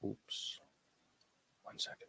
Oops. 1 second.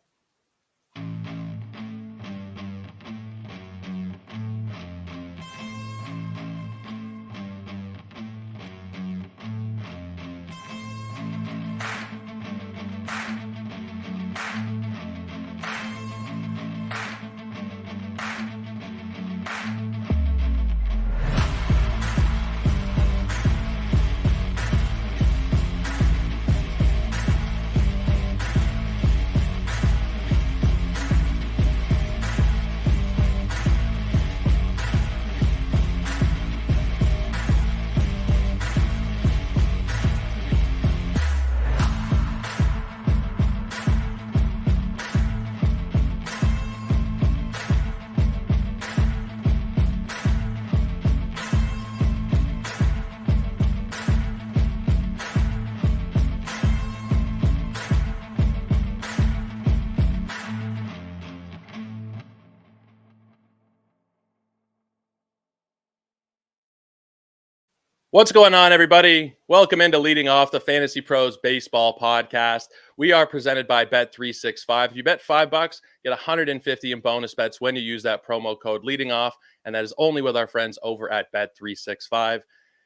What's going on, everybody? Welcome into Leading Off, the Fantasy Pros Baseball Podcast. We are presented by bet365. If you bet $5, get 150 in bonus bets when you use that promo code Leading Off, and that is only with our friends over at bet365.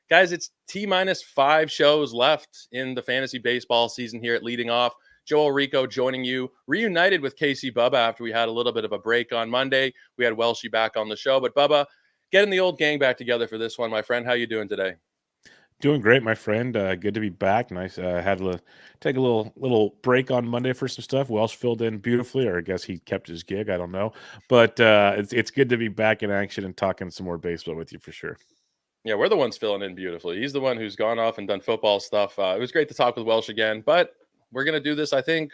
Guys, it's T-minus 5 shows left in the fantasy baseball season here at Leading Off. Joe Rico joining you, reunited with Casey Bubba after we had a little bit of a break on Monday. We had Welshie back on the show, but Bubba, getting the old gang back together for this one, my friend. How you doing today? Doing great, my friend. Good to be back. Nice. Had to take a little break on Monday for some stuff. Welsh filled in beautifully, or I guess he kept his gig. I don't know, but it's good to be back in action and talking some more baseball with you for sure. Yeah, we're the ones filling in beautifully. He's the one who's gone off and done football stuff. It was great to talk with Welsh again, but we're gonna do this, I think,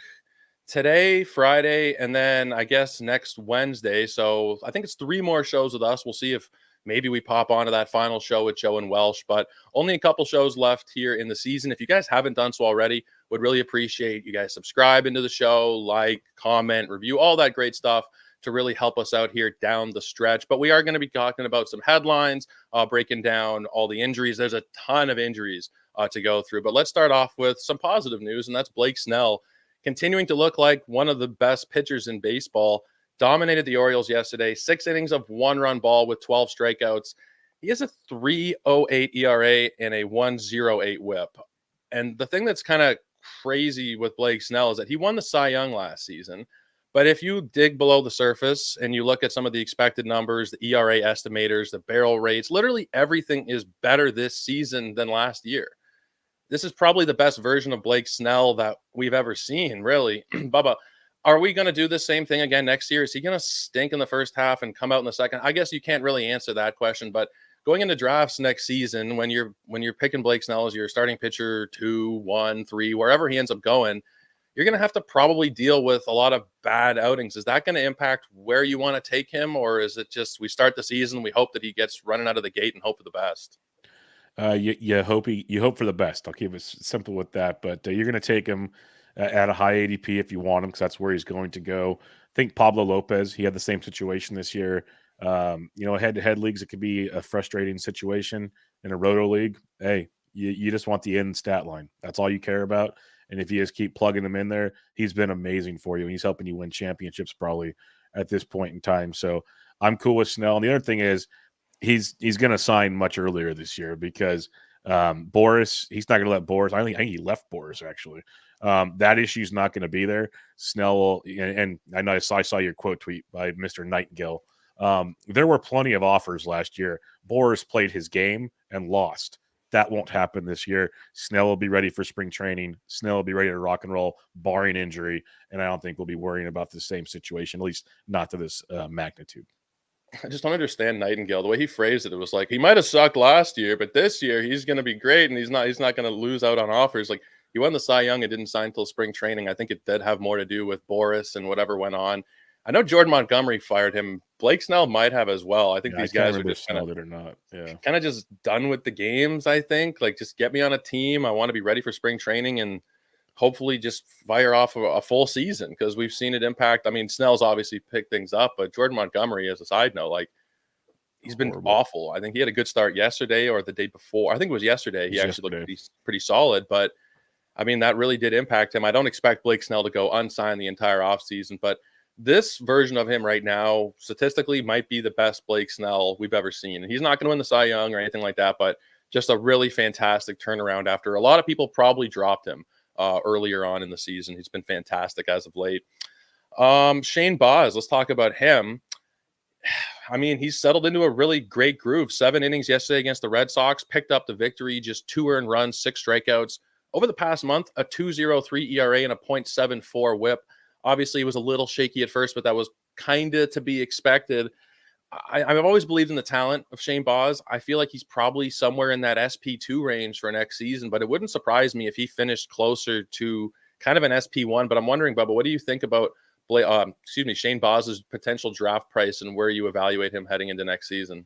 today, Friday, and then I guess next Wednesday. So I think it's 3 more shows with us. We'll see if maybe we pop onto that final show with Joe and Welsh, but only a couple shows left here in the season. If you guys haven't done so already, would really appreciate you guys subscribe into the show, like, comment, review, all that great stuff to really help us out here down the stretch. But we are going to be talking about some headlines, breaking down all the injuries. There's a ton of injuries to go through, but let's start off with some positive news, and that's Blake Snell continuing to look like one of the best pitchers in baseball. Dominated the Orioles yesterday, 6 innings of 1-run ball with 12 strikeouts. He has a 3.08 ERA and a 1.08 whip. And the thing that's kind of crazy with Blake Snell is that he won the Cy Young last season. But if you dig below the surface and you look at some of the expected numbers, the ERA estimators, the barrel rates, literally everything is better this season than last year. This is probably the best version of Blake Snell that we've ever seen, really. Bubba, are we going to do the same thing again next year? Is he going to stink in the first half and come out in the second? I guess you can't really answer that question, but going into drafts next season, when you're picking Blake Snell as your starting pitcher 2, 1, 3, wherever he ends up going, you're going to have to probably deal with a lot of bad outings. Is that going to impact where you want to take him, or is it just we start the season, we hope that he gets running out of the gate and hope for the best? You hope for the best. I'll keep it simple with that. But you're going to take him at a high ADP if you want him, because that's where he's going to go. Think Pablo Lopez. He had the same situation this year. Head-to-head leagues, it could be a frustrating situation. In a roto league, hey, you just want the end stat line. That's all you care about. And if you just keep plugging him in there, he's been amazing for you. He's helping you win championships probably at this point in time. So I'm cool with Snell. And the other thing is, he's going to sign much earlier this year because Boris, he's not going to let Boris. I think he left Boris actually. That issue is not going to be there. Snell will, and I know I saw your quote tweet by Mr. Nightingale. There were plenty of offers last year. Boris played his game and lost. That won't happen this year. Snell will be ready for spring training. Snell will be ready to rock and roll, barring injury. And I don't think we'll be worrying about the same situation, at least not to this magnitude. I just don't understand Nightingale. The way he phrased it, it was like he might have sucked last year, but this year he's going to be great, and he's not going to lose out on offers. Like, he won the Cy Young and didn't sign until spring training. I think it did have more to do with Boris and whatever went on. I know Jordan Montgomery fired him. Blake Snell might have as well. I think these guys are just kind of just done with the games. I think, like, just get me on a team. I want to be ready for spring training and hopefully just fire off a full season, because we've seen it impact. I mean, Snell's obviously picked things up, but Jordan Montgomery, as a side note, like, he's been awful. I think he had a good start yesterday or the day before. I think it was yesterday. He actually looked pretty solid, but I mean, that really did impact him. I don't expect Blake Snell to go unsigned the entire offseason, but this version of him right now, statistically, might be the best Blake Snell we've ever seen. He's not going to win the Cy Young or anything like that, but just a really fantastic turnaround after a lot of people probably dropped him earlier on in the season. He's been fantastic as of late. Shane Baz, let's talk about him. I mean, he's settled into a really great groove. 7 innings yesterday against the Red Sox, picked up the victory, just 2 earned runs, 6 strikeouts. Over the past month, a 2.03 ERA and a .74 whip. Obviously, it was a little shaky at first, but that was kind of to be expected. I've always believed in the talent of Shane Baz. I feel like he's probably somewhere in that SP2 range for next season, but it wouldn't surprise me if he finished closer to kind of an SP1. But I'm wondering, Bubba, what do you think about Shane Baz's potential draft price and where you evaluate him heading into next season?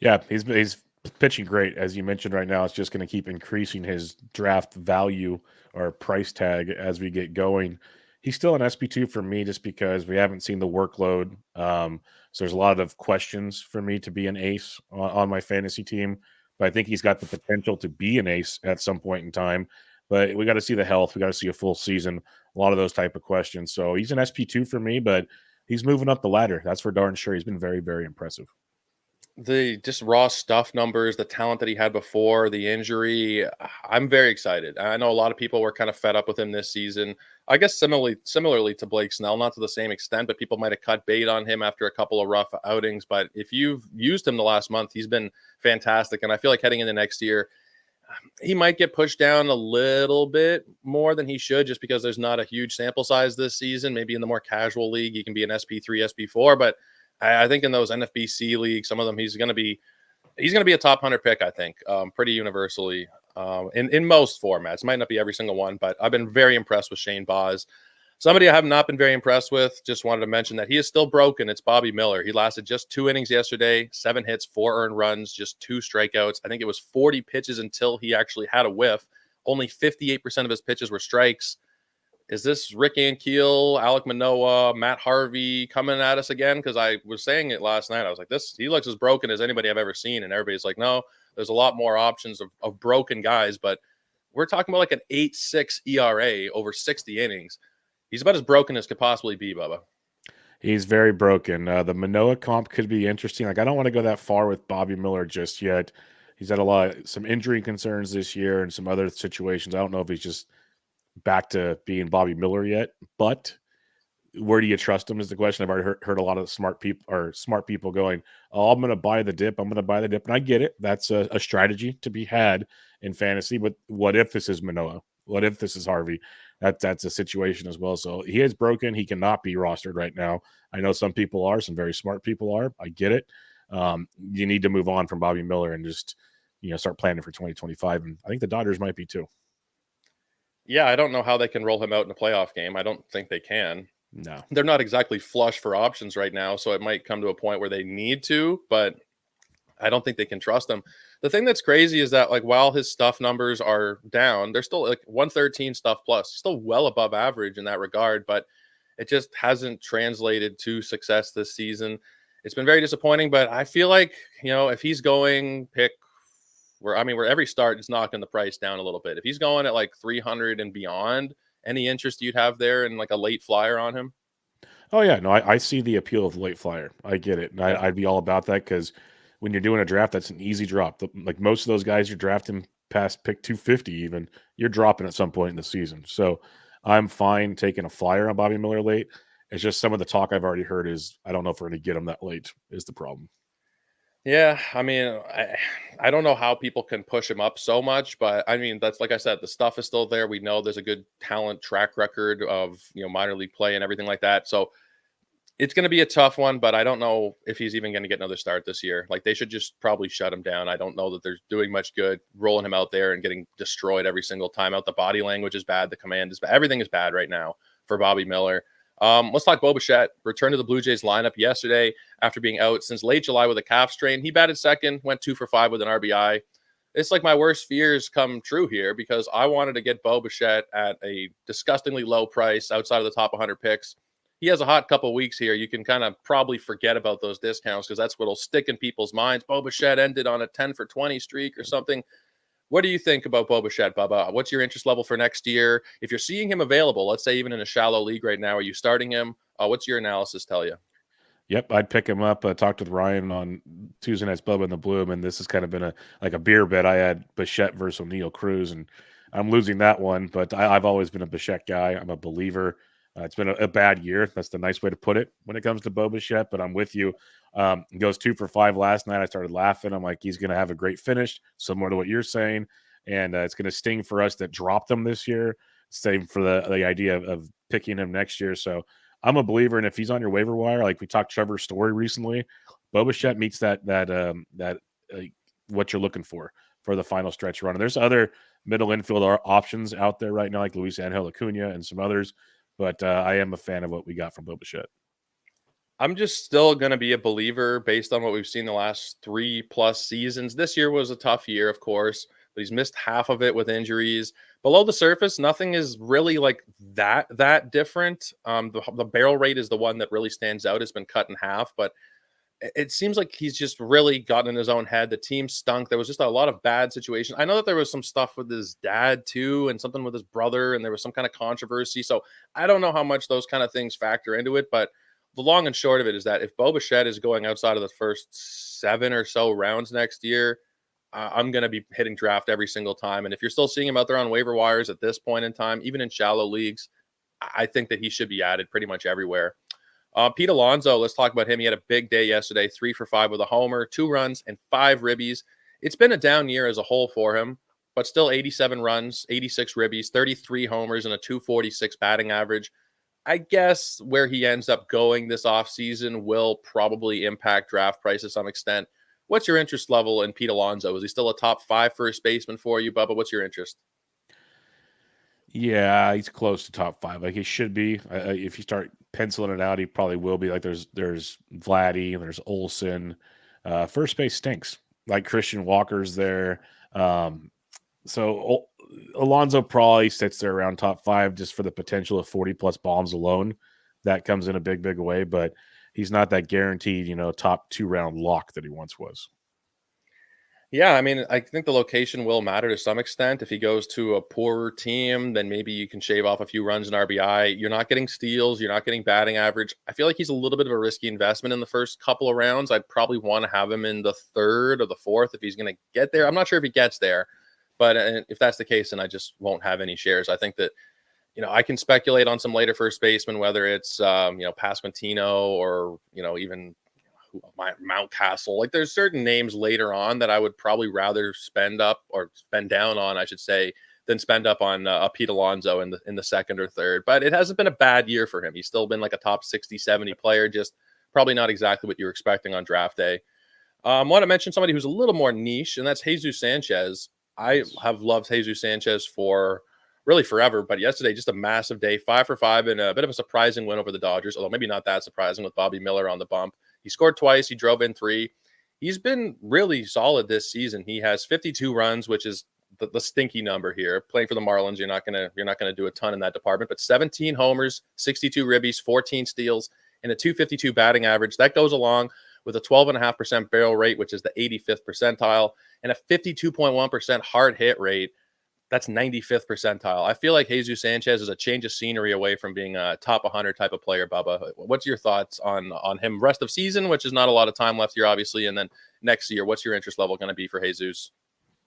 Yeah, he's pitching great. As you mentioned right now, it's just going to keep increasing his draft value or price tag as we get going. He's still an SP2 for me just because we haven't seen the workload. So there's a lot of questions for me to be an ace on my fantasy team. But I think he's got the potential to be an ace at some point in time. But we got to see the health. We got to see a full season. A lot of those type of questions. So he's an SP2 for me, but he's moving up the ladder. That's for darn sure. He's been very, very impressive. The just raw stuff numbers, the talent that he had before the injury, I'm very excited. I know a lot of people were kind of fed up with him this season. I guess similarly to Blake Snell, not to the same extent, but people might have cut bait on him after a couple of rough outings. But if you've used him the last month, he's been fantastic. And I feel like heading into next year, he might get pushed down a little bit more than he should just because there's not a huge sample size this season. Maybe in the more casual league, he can be an SP3, SP4, but I think in those NFBC leagues, some of them, he's going to be a top 100 pick, I think, pretty universally in most formats. Might not be every single one, but I've been very impressed with Shane Baz. Somebody I have not been very impressed with, just wanted to mention that he is still broken. It's Bobby Miller. He lasted just 2 innings yesterday, 7 hits, 4 earned runs, just 2 strikeouts. I think it was 40 pitches until he actually had a whiff. Only 58% of his pitches were strikes. Is this Rick Ankiel, Alek Manoah, Matt Harvey coming at us again? Because I was saying it last night. I was like, he looks as broken as anybody I've ever seen. And everybody's like, no, there's a lot more options of broken guys. But we're talking about like an 8.6 ERA over 60 innings. He's about as broken as could possibly be, Bubba. He's very broken. The Manoah comp could be interesting. Like, I don't want to go that far with Bobby Miller just yet. He's had some injury concerns this year and some other situations. I don't know if he's just back to being Bobby Miller yet, but where do you trust him is the question. I've already heard a lot of smart people going, oh, I'm going to buy the dip. I'm going to buy the dip. And I get it. That's a strategy to be had in fantasy. But what if this is Manoah? What if this is Harvey? That's a situation as well. So he is broken. He cannot be rostered right now. I know some people are, some very smart people are. I get it. You need to move on from Bobby Miller and just, start planning for 2025. And I think the Dodgers might be too. Yeah, I don't know how they can roll him out in a playoff game. I don't think they can. No. They're not exactly flush for options right now, so it might come to a point where they need to, but I don't think they can trust him. The thing that's crazy is that, like, while his stuff numbers are down, they're still like 113 stuff plus, still well above average in that regard, but it just hasn't translated to success this season. It's been very disappointing, but I feel like, if he's going where every start is knocking the price down a little bit. If he's going at like 300 and beyond, any interest you'd have there in like a late flyer on him? Oh, yeah. No, I see the appeal of the late flyer. I get it. And Yeah. I'd be all about that because when you're doing a draft, that's an easy drop. Like most of those guys you're drafting past pick 250 even, you're dropping at some point in the season. So I'm fine taking a flyer on Bobby Miller late. It's just some of the talk I've already heard is I don't know if we're going to get him that late is the problem. Yeah, I don't know how people can push him up so much, but that's like I said, the stuff is still there. We know there's a good talent track record of minor league play and everything like that. So it's going to be a tough one, but I don't know if he's even going to get another start this year. Like, they should just probably shut him down. I don't know that they're doing much good rolling him out there and getting destroyed every single time out. The body language is bad. The command is bad. Everything is bad right now for Bobby Miller. Let's talk Bo Bichette. Returned to the Blue Jays lineup yesterday after being out since late July with a calf strain. He batted second, went 2 for 5 with an RBI. It's like my worst fears come true here because I wanted to get Bo Bichette at a disgustingly low price outside of the top 100 picks. He has a hot couple weeks here. You can kind of probably forget about those discounts because that's what'll stick in people's minds. Bo Bichette ended on a 10 for 20 streak or something. What do you think about Bo Bichette, Bubba? What's your interest level for next year? If you're seeing him available, let's say even in a shallow league right now, are you starting him? What's your analysis tell you? Yep, I'd pick him up. Talked with Ryan on Tuesday Night's Bubba and the Bloom, and this has kind of been a beer bet. I had Bichette versus O'Neal Cruz, and I'm losing that one. But I've always been a Bichette guy. I'm a believer. It's been a bad year. That's the nice way to put it when it comes to Bo Bichette. But I'm with you. He goes 2 for 5 last night. I started laughing. I'm like, he's going to have a great finish, similar to what you're saying, and it's going to sting for us that dropped him this year. Same for the idea of picking him next year. So I'm a believer, and if he's on your waiver wire, like we talked Trevor's story recently, Bo Bichette meets that what you're looking for the final stretch run. And there's other middle infield options out there right now, like Luis Angel Acuna and some others. But I am a fan of what we got from Bo Bichette. I'm just still going to be a believer based on what we've seen the last 3+ seasons. This year was a tough year, of course, but he's missed half of it with injuries. Below the surface, nothing is really like that different. The barrel rate is the one that really stands out. It's been cut in half, but it seems like he's just really gotten in his own head. The team stunk. There was just a lot of bad situations. I know that there was some stuff with his dad too, and something with his brother, and there was some kind of controversy. So I don't know how much those kind of things factor into it, but the long and short of it is that if Bo Bichette is going outside of the first 7 or so rounds next year, I'm going to be hitting draft every single time. And if you're still seeing him out there on waiver wires at this point in time, even in shallow leagues, I think that he should be added pretty much everywhere. Pete Alonso, let's talk about him. He had a big day yesterday, 3 for 5 with a homer, 2 runs, and 5 ribbies. It's been a down year as a whole for him, but still 87 runs, 86 ribbies, 33 homers, and a 246 batting average. I guess where he ends up going this offseason will probably impact draft price to some extent. What's your interest level in Pete Alonso? Is he still a top 5 first baseman for you, Bubba? What's your interest? Yeah, he's close to top 5. Like he should be. If you start penciling it out, he probably will be. Like there's Vladdy and there's Olson. First base stinks. Like Christian Walker's there. Um, so Alonso probably sits there around top 5 just for the potential of 40 plus bombs alone. That comes in a big way, but he's not that guaranteed, top 2 round lock that he once was. Yeah, I mean, I think the location will matter to some extent. If he goes to a poorer team, then maybe you can shave off a few runs in RBI. You're not getting steals, you're not getting batting average. I feel like he's a little bit of a risky investment in the first couple of rounds. I'd probably want to have him in the 3rd or the 4th if he's going to get there. I'm not sure if he gets there, but if that's the case, then I just won't have any shares. I think that I can speculate on some later first baseman, whether it's Pasquantino or even Mountcastle. Like there's certain names later on that I would probably rather spend up or spend down on, I should say, than spend up on Pete Alonso in the 2nd or 3rd. But it hasn't been a bad year for him. He's still been like a top 60, 70 player, just probably not exactly what you're expecting on draft day. I want to mention somebody who's a little more niche, and that's Jesus Sanchez. I have loved Jesus Sanchez for really forever, but yesterday just a massive day, 5 for 5, and a bit of a surprising win over the Dodgers, although maybe not that surprising with Bobby Miller on the bump. He scored twice, he drove in 3. He's been really solid this season. He has 52 runs, which is the stinky number here. Playing for the Marlins, you're not gonna do a ton in that department, but 17 homers, 62 ribbies, 14 steals, and a 252 batting average. That goes along with a 12.5% barrel rate, which is the 85th percentile, and a 52.1% hard hit rate. That's 95th percentile. I feel like Jesus Sanchez is a change of scenery away from being a top 100 type of player, Bubba. What's your thoughts on him rest of season, which is not a lot of time left here, obviously, and then next year, what's your interest level going to be for Jesus?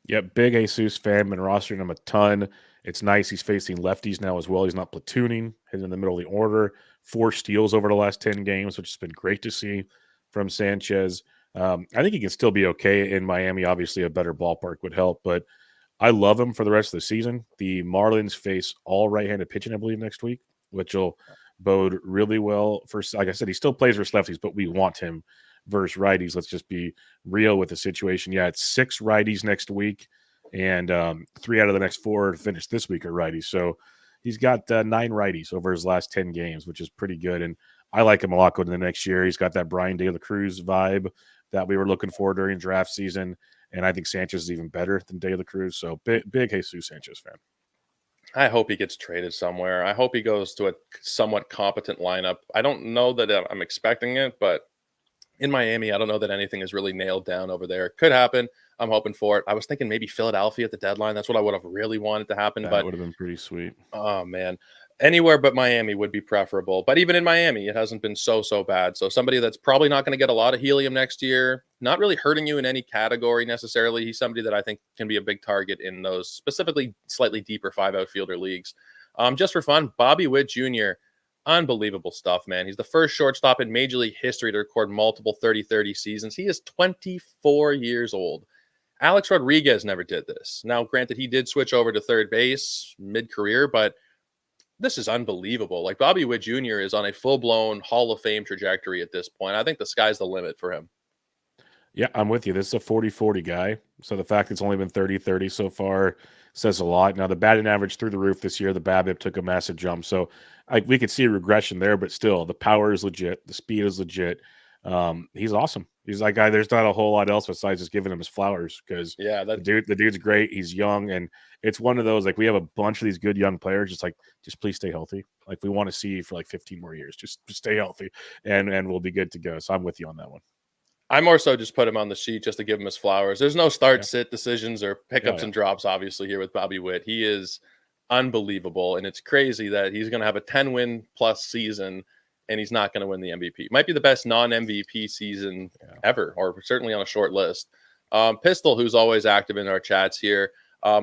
Yeah, big Jesus fan. Been rostering him a ton. It's nice he's facing lefties now as well. He's not platooning. He's in the middle of the order. 4 steals over the last 10 games, which has been great to see from Sanchez. I think he can still be okay in Miami. Obviously, a better ballpark would help, but I love him for the rest of the season. The Marlins face all right-handed pitching, I believe, next week, which will bode really well for. Like I said, he still plays versus lefties, but we want him versus righties. Let's just be real with the situation. Yeah, it's 6 righties next week, and 3 out of the next 4 to finish this week are righties. So he's got 9 righties over his last 10 games, which is pretty good. And I like him a lot going into the next year. He's got that Brian De La Cruz vibe that we were looking for during draft season. And I think Sanchez is even better than De La Cruz. So big Jesus Sanchez fan. I hope he gets traded somewhere. I hope he goes to a somewhat competent lineup. I don't know that I'm expecting it, but in Miami, I don't know that anything is really nailed down over there. Could happen. I'm hoping for it. I was thinking maybe Philadelphia at the deadline. That's what I would have really wanted to happen. That But would have been pretty sweet. oh man, anywhere but Miami would be preferable. But even in Miami, it hasn't been so bad. So somebody that's probably not going to get a lot of helium next year, not really hurting you in any category necessarily. He's somebody that I think can be a big target in those specifically slightly deeper 5 outfielder leagues. Just for fun, Bobby Witt Jr. Unbelievable stuff, man. He's the first shortstop in Major League history to record multiple 30-30 seasons. He is 24 years old. Alex Rodriguez never did this. Now, granted, he did switch over to third base mid-career, but this is unbelievable. Like Bobby Witt Jr. is on a full-blown Hall of Fame trajectory at this point. I think the sky's the limit for him. Yeah, I'm with you. This is a 40-40 guy. So the fact it's only been 30-30 so far says a lot. Now, the batting average through the roof this year, the BABIP took a massive jump. So we could see a regression there, but still, the power is legit. The speed is legit. He's awesome. He's that guy. There's not a whole lot else besides just giving him his flowers because Yeah, the dude's great. He's young, and it's one of those, like, we have a bunch of these good young players. Just please stay healthy. Like, we want to see you for like 15 more years. Just stay healthy, and we'll be good to go. So I'm with you on that one. I more so just put him on the sheet just to give him his flowers. There's no start, Yeah. sit decisions or pickups Yeah. and drops, obviously, here with Bobby Witt. He is unbelievable, and it's crazy that he's going to have a 10-win plus season, and he's not going to win the MVP. Might be the best non-MVP season ever, or certainly on a short list. Pistol, who's always active in our chats here.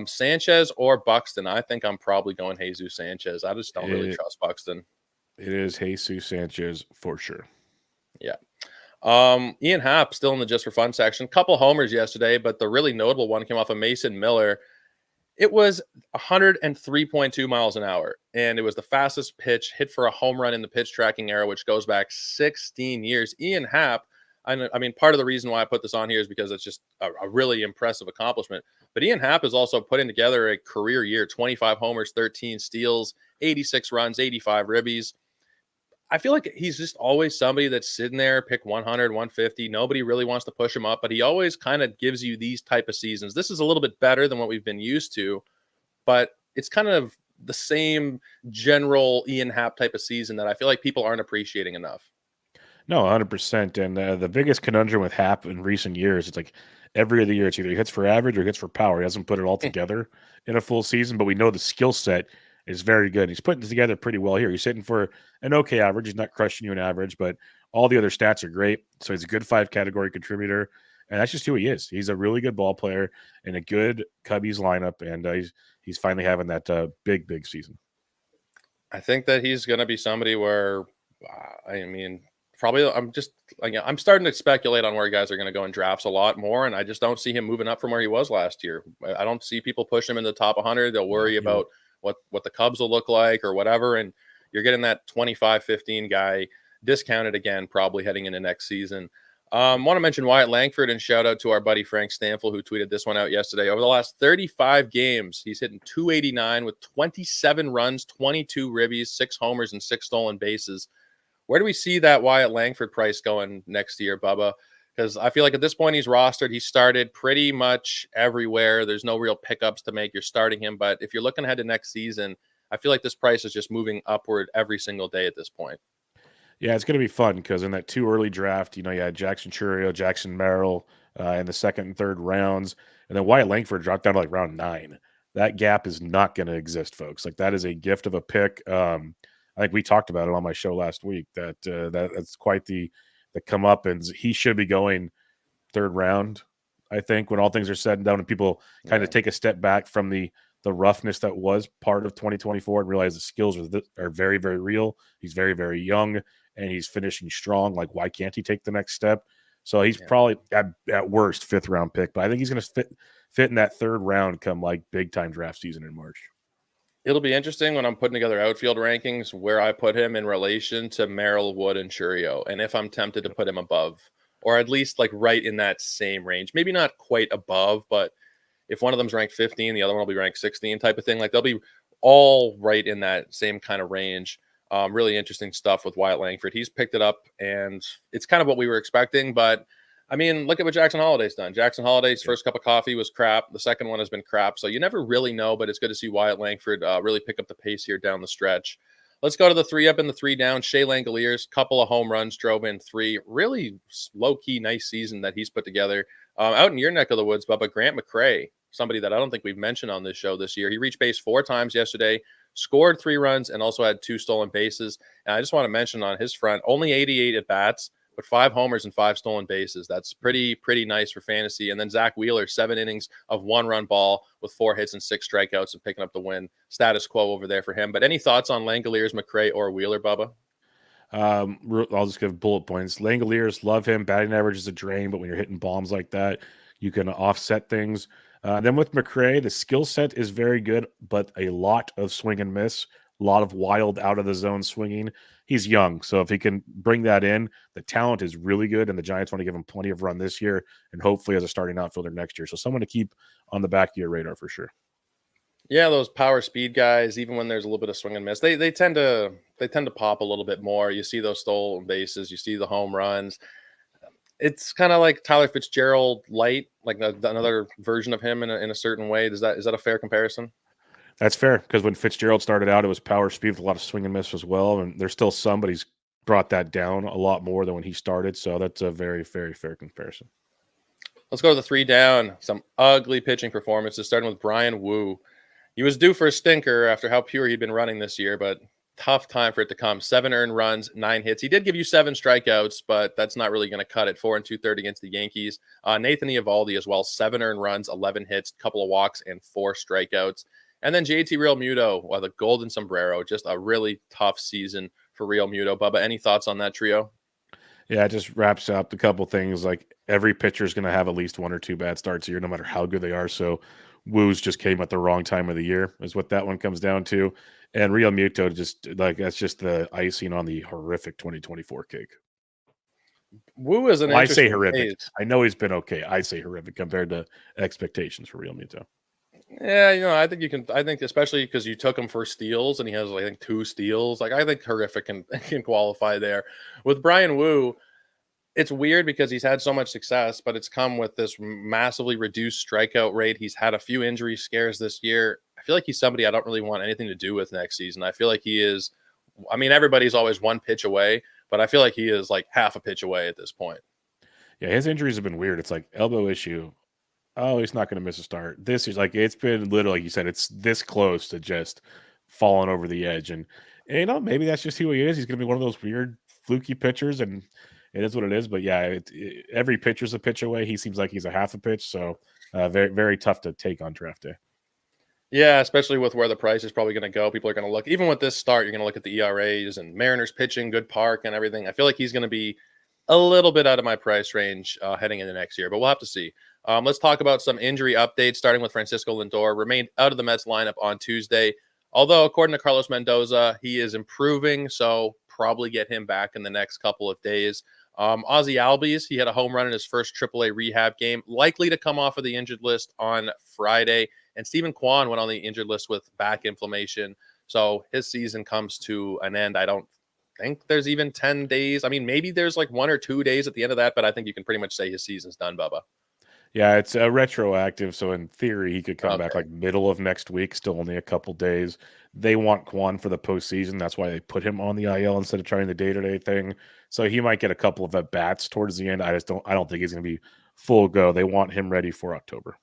Sanchez or Buxton. I think I'm probably going Jesus Sanchez. I just don't really trust Buxton. It is Jesus Sanchez for sure. Yeah. Ian Happ still in the just for fun section. Couple homers yesterday, but the really notable one came off of Mason Miller. It was 103.2 miles an hour, and it was the fastest pitch hit for a home run in the pitch tracking era, which goes back 16 years. Ian Happ, I mean, part of the reason why I put this on here is because it's just a really impressive accomplishment. But Ian Happ is also putting together a career year: 25 homers, 13 steals, 86 runs, 85 ribbies. I feel like he's just always somebody that's sitting there, pick 100, 150. Nobody really wants to push him up, but he always kind of gives you these type of seasons. This is a little bit better than what we've been used to, but it's kind of the same general Ian Happ type of season that I feel like people aren't appreciating enough. No, 100%. And the biggest conundrum with Happ in recent years, it's like every other year, it's either he hits for average or he hits for power. He hasn't put it all together in a full season, but we know the skill set is very good. He's putting it together pretty well here. He's hitting for an okay average. He's not crushing you an average, but all the other stats are great. So he's a good 5 category contributor. And that's just who he is. He's a really good ball player in a good Cubbies lineup. And he's finally having that big season. I think that he's going to be somebody where, I mean, probably I'm starting to speculate on where guys are going to go in drafts a lot more, and I just don't see him moving up from where he was last year. I don't see people push him in the top 100. They'll worry about what the Cubs will look like or whatever, and you're getting that 25-15 guy discounted again, probably heading into next season. Want to mention Wyatt Langford and shout out to our buddy Frank Stanfield, who tweeted this one out yesterday. Over the last 35 games, he's hitting 289 with 27 runs, 22 ribbies, 6 homers, and 6 stolen bases. Where do we see that Wyatt Langford price going next year, Bubba? Because I feel like at this point he's rostered. He started pretty much everywhere. There's no real pickups to make. You're starting him. But if you're looking ahead to next season, I feel like this price is just moving upward every single day at this point. Yeah, it's going to be fun because in that too early draft, you had Jackson Churio, Jackson Merrill in the second and third rounds. And then Wyatt Langford dropped down to like round 9. That gap is not going to exist, folks. Like, that is a gift of a pick. I think we talked about it on my show last week that's quite the come up, and he should be going third round. I think when all things are said and done, and people kind of take a step back from the roughness that was part of 2024 and realize the skills are very, very real. He's very, very young and he's finishing strong. Like, why can't he take the next step? So he's probably at worst 5th round pick, but I think he's going to fit in that third round come like big time draft season in March. It'll be interesting when I'm putting together outfield rankings where I put him in relation to Merrill, Wood, and Churio, and if I'm tempted to put him above, or at least like right in that same range. Maybe not quite above, but if one of them's ranked 15, the other one will be ranked 16 type of thing. Like, they'll be all right in that same kind of range. Really interesting stuff with Wyatt Langford. He's picked it up, and it's kind of what we were expecting, but I mean, look at what Jackson Holliday's done. Jackson Holliday's first cup of coffee was crap. The second one has been crap. So you never really know, but it's good to see Wyatt Langford really pick up the pace here down the stretch. Let's go to the 3 up and the 3 down. Shea Langoliers, couple of home runs, drove in 3. Really low-key nice season that he's put together. Out in your neck of the woods, Bubba, Grant McCray, somebody that I don't think we've mentioned on this show this year. He reached base 4 times yesterday, scored 3 runs, and also had 2 stolen bases. And I just want to mention on his front, only 88 at-bats, but 5 homers and 5 stolen bases. That's pretty nice for fantasy. And then Zach Wheeler, 7 innings of 1-run ball with 4 hits and 6 strikeouts and picking up the win. Status quo over there for him. But any thoughts on Langoliers, McCray, or Wheeler, Bubba? I'll just give bullet points. Langoliers, love him. Batting average is a drain, but when you're hitting bombs like that, you can offset things. Then with McCray, the skill set is very good, but a lot of swing and miss, a lot of wild out of the zone swinging. He's young, so if he can bring that in, the talent is really good, and the Giants want to give him plenty of run this year, and hopefully as a starting outfielder next year. So someone to keep on the back of your radar for sure. Yeah, those power speed guys, even when there's a little bit of swing and miss, they tend to pop a little bit more. You see those stolen bases, you see the home runs. It's kind of like Tyler Fitzgerald light, like another version of him in a certain way. Is that a fair comparison? That's fair, because when Fitzgerald started out, it was power speed with a lot of swing and miss as well, and there's still some, but he's brought that down a lot more than when he started. So that's a very, very fair comparison. Let's go to the 3 down. Some ugly pitching performances, starting with Brian Wu. He was due for a stinker after how pure he'd been running this year, but tough time for it to come. 7 earned runs, 9 hits. He did give you 7 strikeouts, but that's not really going to cut it. 4 2/3 against the Yankees. Nathan Eovaldi as well. 7 earned runs, 11 hits, couple of walks, and 4 strikeouts. And then JT Real Muto, the golden sombrero. Just a really tough season for Real Muto. Bubba, any thoughts on that trio? Yeah, it just wraps up a couple things. Like every pitcher is going to have at least 1 or 2 bad starts a year, no matter how good they are. So Woo's just came at the wrong time of the year, is what that one comes down to. And Real Muto, just like that's just the icing on the horrific 2024 cake. Wu is an Well, I say interesting horrific. case. I know he's been okay. I say horrific compared to expectations for Real Muto. Yeah, I think you can. I think especially because you took him for steals and he has, I think, 2 steals. Like I think horrific can can qualify there. With Brian Wu, it's weird because he's had so much success, but it's come with this massively reduced strikeout rate. He's had a few injury scares this year. I feel like he's somebody I don't really want anything to do with next season. I feel like he is. I mean, everybody's always 1 pitch away, but I feel like he is like half a pitch away at this point. Yeah, his injuries have been weird. It's like elbow issue. Oh, he's not going to miss a start. This is like it's been literally, like you said, it's this close to just falling over the edge. And maybe that's just who he is. He's going to be one of those weird fluky pitchers, and it is what it is. But yeah, every pitcher's a pitch away. He seems like he's a half a pitch, so very very tough to take on draft day. Yeah, especially with where the price is probably going to go. People are going to look, even with this start, you're going to look at the ERAs and Mariners pitching, good park and everything. I feel like he's going to be a little bit out of my price range heading into next year, but we'll have to see. Let's talk about some injury updates, starting with Francisco Lindor. Remained out of the Mets lineup on Tuesday. Although, according to Carlos Mendoza, he is improving, so probably get him back in the next couple of days. Ozzy Albies, he had a home run in his first AAA rehab game, likely to come off of the injured list on Friday. And Stephen Kwan went on the injured list with back inflammation, so his season comes to an end. I don't think there's even 10 days. I mean, maybe there's like 1 or 2 days at the end of that, but I think you can pretty much say his season's done, Bubba. Yeah, it's retroactive, so in theory, he could come back Okay. like middle of next week. Still only a couple days. They want Quan for the postseason. That's why they put him on the IL instead of trying the day-to-day thing. So he might get a couple of at bats towards the end. I don't think he's going to be full go. They want him ready for October.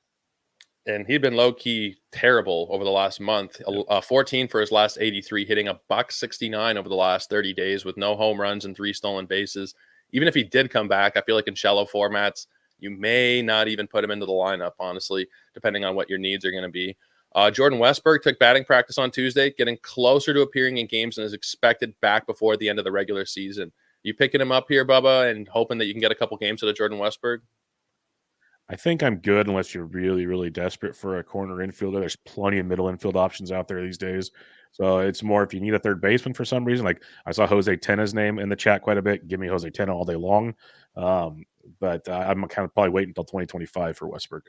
And he'd been low key terrible over the last month. 14 for his last 83, hitting a buck 69 over the last 30 days with no home runs and 3 stolen bases. Even if he did come back, I feel like in shallow formats, you may not even put him into the lineup, honestly, depending on what your needs are going to be. Jordan Westberg took batting practice on Tuesday, getting closer to appearing in games than is expected back before the end of the regular season. You picking him up here, Bubba, and hoping that you can get a couple games out of Jordan Westberg? I think I'm good unless you're really, really desperate for a corner infielder. There's plenty of middle infield options out there these days. So it's more if you need a third baseman for some reason. Like I saw Jose Tena's name in the chat quite a bit. Give me Jose Tena all day long. But I'm kind of probably waiting until 2025 for Westberg.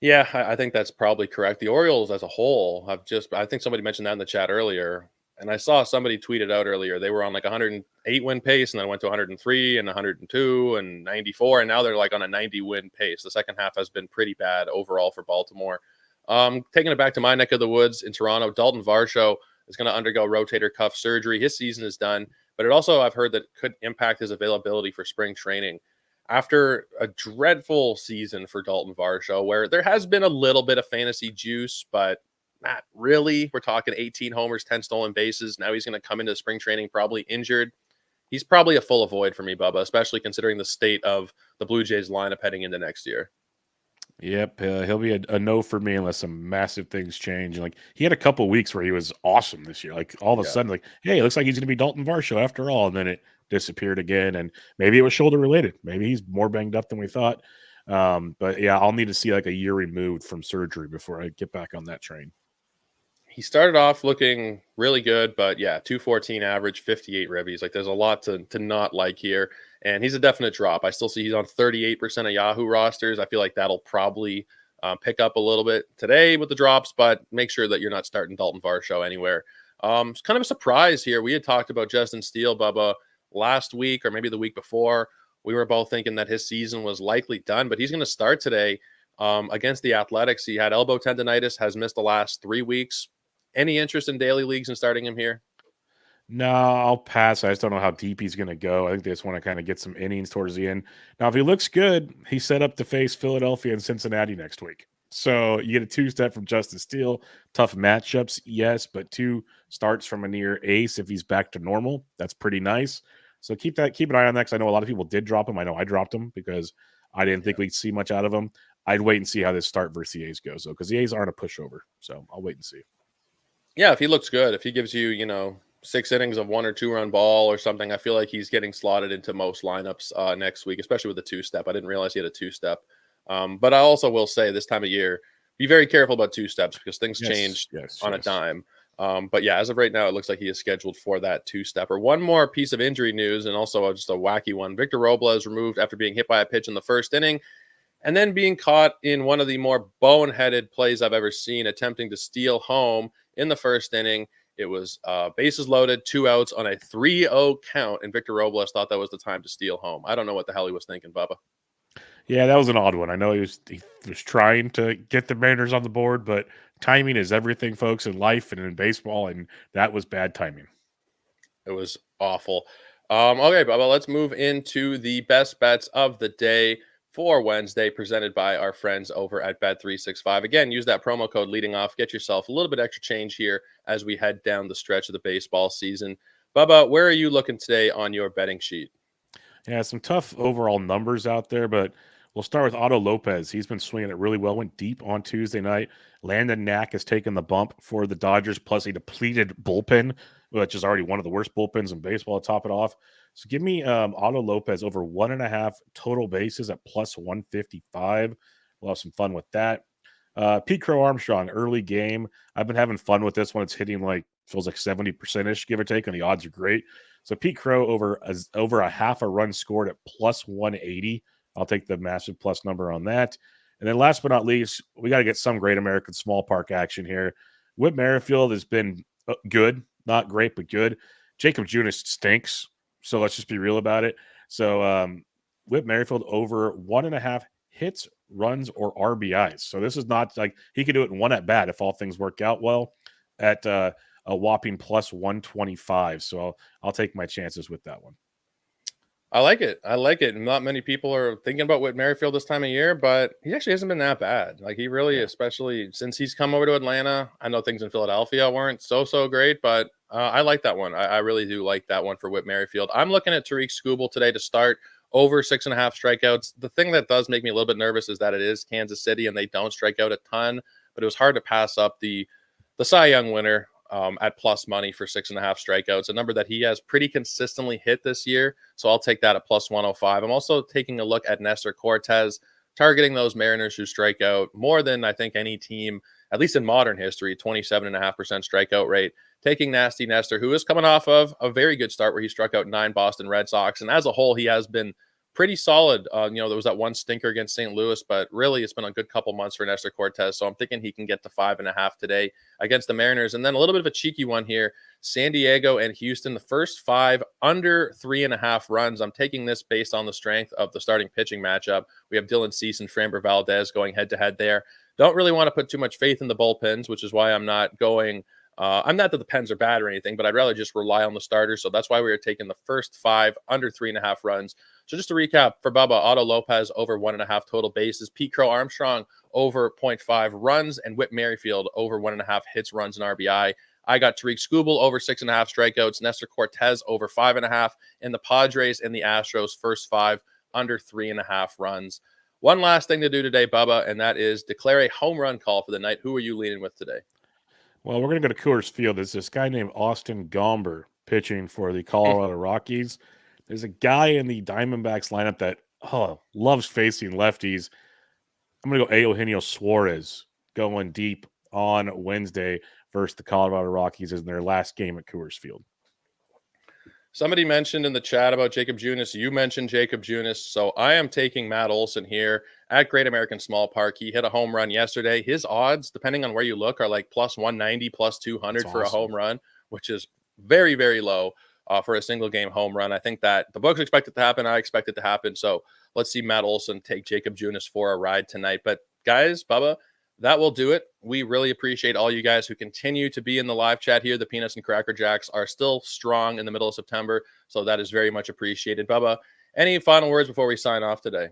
Yeah, I think that's probably correct. The Orioles as a whole I think somebody mentioned that in the chat earlier. And I saw somebody tweeted out earlier, they were on like 108 win pace and then went to 103 and 102 and 94. And now they're like on a 90 win pace. The second half has been pretty bad overall for Baltimore. Taking it back to my neck of the woods in Toronto, Dalton Varsho, is going to undergo rotator cuff surgery. His season is done, but it also, I've heard that could impact his availability for spring training after a dreadful season for Dalton Varsho, where there has been a little bit of fantasy juice, but not really. We're talking 18 homers, 10 stolen bases. Now he's going to come into spring training probably injured. He's probably a full avoid for me, Bubba, especially considering the state of the Blue Jays lineup heading into next year. Yep, he'll be a no for me unless some massive things change. Like he had a couple weeks where he was awesome this year. Like all of a Yeah. sudden, like hey, it looks like he's going to be Dalton Varsho after all, and then it disappeared again. And maybe it was shoulder related. Maybe he's more banged up than we thought. But yeah, I'll need to see like a year removed from surgery before I get back on that train. He started off looking really good, but yeah, 214 average, 58 ribbies. Like there's a lot to not like here. And he's a definite drop. I still see he's on 38% of Yahoo rosters. I feel like that'll probably pick up a little bit today with the drops, but make sure that you're not starting Dalton Varsho anywhere. It's kind of a surprise here. We had talked about Justin Steele, Bubba, last week or maybe the week before. We were both thinking that his season was likely done, but he's going to start today against the Athletics. He had elbow tendonitis, has missed the last 3 weeks. Any interest in daily leagues and starting him here? No, I'll pass. I just don't know how deep he's going to go. I think they just want to kind of get some innings towards the end. Now, if he looks good, he's set up to face Philadelphia and Cincinnati next week. So you get a two-step from Justin Steele. Tough matchups, yes, but 2 starts from a near ace if he's back to normal. That's pretty nice. So keep an eye on that because I know a lot of people did drop him. I know I dropped him because I didn't think we'd see much out of him. I'd wait and see how this start versus the A's goes, though, because the A's aren't a pushover. So I'll wait and see. Yeah, if he looks good, if he gives you, 6 innings of 1 or 2 run ball or something, I feel like he's getting slotted into most lineups next week, especially with the 2-step. I didn't realize he had a 2-step. But I also will say this time of year, be very careful about 2-steps because things change on a dime. But yeah, as of right now, it looks like he is scheduled for that 2-stepper. One more piece of injury news, and also just a wacky one. Victor Robles removed after being hit by a pitch in the first inning, and then being caught in one of the more boneheaded plays I've ever seen, attempting to steal home in the first inning. It was bases loaded, 2 outs on a 3-0 count, and Victor Robles thought that was the time to steal home. I don't know what the hell he was thinking, Bubba. Yeah, that was an odd one. I know he was trying to get the Mariners on the board, but timing is everything, folks, in life and in baseball, and that was bad timing. It was awful. Okay, Bubba, let's move into the best bets of the day for Wednesday, presented by our friends over at Bet365. Again, use that promo code leading off. Get yourself a little bit extra change here as we head down the stretch of the baseball season. Bubba, where are you looking today on your betting sheet? Yeah, some tough overall numbers out there, but we'll start with Otto Lopez. He's been swinging it really well. Went deep on Tuesday night. Landon Knack has taken the bump for the Dodgers, plus a depleted bullpen, which is already one of the worst bullpens in baseball to top it off. So give me Otto Lopez over 1.5 total bases at plus 155. We'll have some fun with that. Pete Crow Armstrong, early game. I've been having fun with this one. It's hitting feels like 70% ish, give or take, and the odds are great. So Pete Crow over a half a run scored at plus 180. I'll take the massive plus number on that. And then last but not least, we got to get some Great American Small Park action here. Whit Merrifield has been good, not great, but good. Jacob Junis stinks, so let's just be real about it. So Whit Merrifield over 1.5 hits, runs, or RBIs. So this is not like he could do it in one at bat if all things work out well at a whopping plus 125. So I'll take my chances with that one. I like it. I like it. Not many people are thinking about Whit Merrifield this time of year, but he actually hasn't been that bad. Like he really, especially since he's come over to Atlanta. I know things in Philadelphia weren't so great, but I like that one. I really do like that one for Whit Merrifield. I'm looking at Tariq Skubal today to start over 6.5 strikeouts. The thing that does make me a little bit nervous is that it is Kansas City and they don't strike out a ton, but it was hard to pass up the Cy Young winner at plus money for 6.5 strikeouts, a number that he has pretty consistently hit this year. So I'll take that at plus 105. I'm also taking a look at Nestor Cortez, targeting those Mariners who strike out more than I think any team, at least in modern history, 27.5% strikeout rate. Taking Nasty Nestor, who is coming off of a very good start where he struck out 9 Boston Red Sox. And as a whole, he has been pretty solid. There was that one stinker against St. Louis, but really it's been a good couple months for Nestor Cortez. So I'm thinking he can get to 5.5 today against the Mariners. And then a little bit of a cheeky one here. San Diego and Houston, the first 5 under 3.5 runs. I'm taking this based on the strength of the starting pitching matchup. We have Dylan Cease and Framber Valdez going head to head there. Don't really want to put too much faith in the bullpens, which is why I'm not going I'm not that the pens are bad or anything, but I'd rather just rely on the starters. So that's why we are taking the first 5 under 3.5 runs. So just to recap for Bubba, Otto Lopez over 1.5 total bases, Pete Crow Armstrong over 0.5 runs, and Whit Merrifield over 1.5 hits, runs, and RBI. I got Tariq Skubal over 6.5 strikeouts, Nestor Cortez over 5.5, and the Padres and the Astros first 5 under 3.5 runs. One last thing to do today, Bubba, and that is declare a home run call for the night. Who are you leaning with today? Well, we're going to go to Coors Field. There's this guy named Austin Gomber pitching for the Colorado Rockies. There's a guy in the Diamondbacks lineup that loves facing lefties. I'm going to go Eugenio Suarez going deep on Wednesday versus the Colorado Rockies in their last game at Coors Field. Somebody mentioned in the chat about Jacob Junis. You mentioned Jacob Junis. So I am taking Matt Olson here at Great American Small Park. He hit a home run yesterday. His odds, depending on where you look, are like plus 190, plus 200 for a home run, which is very, very low for a single game home run. I think that the books expect it to happen. I expect it to happen. So let's see Matt Olson take Jacob Junis for a ride tonight. But guys, Bubba, that will do it. We really appreciate all you guys who continue to be in the live chat here. The Peanuts and Cracker Jacks are still strong in the middle of September, so that is very much appreciated. Bubba, any final words before we sign off today?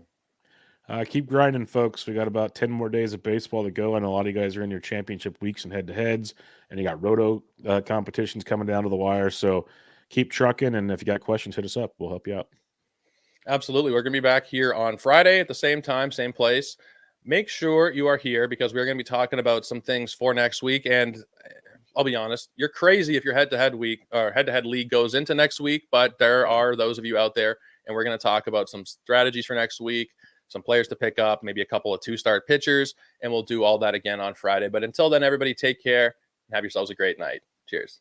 Keep grinding, folks. We got about 10 more days of baseball to go, and a lot of you guys are in your championship weeks and head-to-heads, and you got roto competitions coming down to the wire, so keep trucking, and if you got questions, hit us up. We'll help you out. Absolutely. We're going to be back here on Friday at the same time, same place. Make sure you are here because we're going to be talking about some things for next week. And I'll be honest, you're crazy if your head-to-head week or head-to-head league goes into next week, but there are those of you out there, and we're going to talk about some strategies for next week, some players to pick up, maybe a couple of 2-start pitchers, and we'll do all that again on Friday. But until then, everybody take care and have yourselves a great night. Cheers.